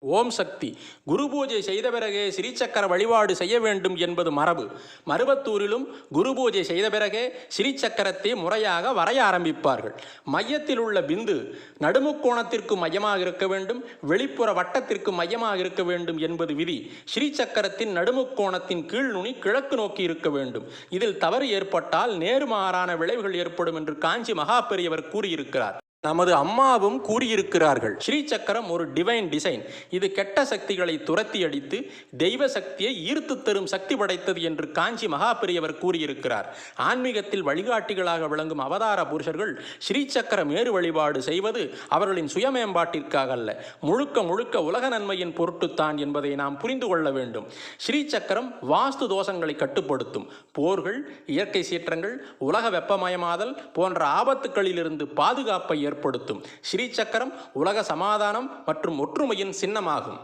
ஓம் சக்தி. குரு பூஜை செய்த பிறகே ஸ்ரீசக்கர வழிபாடு செய்ய வேண்டும் என்பது மரபு. மருவத்தூரிலும் குரு பூஜை செய்த பிறகே ஸ்ரீசக்கரத்தை முறையாக வரைய ஆரம்பிப்பார்கள். மையத்தில் உள்ள பிந்து நடுமுக்கோணத்திற்கு மையமாக இருக்க வேண்டும், வெளிப்புற வட்டத்திற்கு மையமாக இருக்க வேண்டும் என்பது விதி. ஸ்ரீசக்கரத்தின் நடுமுக்கோணத்தின் கீழ் நுனி கிழக்கு நோக்கி இருக்க வேண்டும். இதில் தவறு ஏற்பட்டால் நேர்மாறான விளைவுகள் ஏற்படும் என்று காஞ்சி மகா பெரியவர் கூறியிருக்கிறார். நமது அம்மாவும் கூறியிருக்கிறார்கள், ஸ்ரீசக்கரம் ஒரு டிவைன் டிசைன். இது கெட்ட சக்திகளை துரத்தி அடித்து தெய்வ சக்தியை ஈர்த்து தரும் சக்தி படைத்தது என்று காஞ்சி மகா பெரியவர் கூறியிருக்கிறார். ஆன்மீகத்தில் வழிகாட்டிகளாக விளங்கும் அவதார புருஷர்கள் ஸ்ரீசக்கர மேரு வழிபாடு செய்வது அவர்களின் சுயமேம்பாட்டிற்காக அல்ல, முழுக்க முழுக்க உலக நன்மையின் பொருட்டுத்தான் என்பதை நாம் புரிந்து கொள்ள வேண்டும். ஸ்ரீசக்கரம் வாஸ்து தோஷங்களை கட்டுப்படுத்தும். போர்கள், இயற்கை சீற்றங்கள், உலக வெப்பமயமாதல் போன்ற ஆபத்துக்களிலிருந்து பாதுகாப்பை ஏற்படுத்தும். ஸ்ரீசக்கரம் உலக சமாதானம் மற்றும் ஒற்றுமையின் சின்னமாகும்.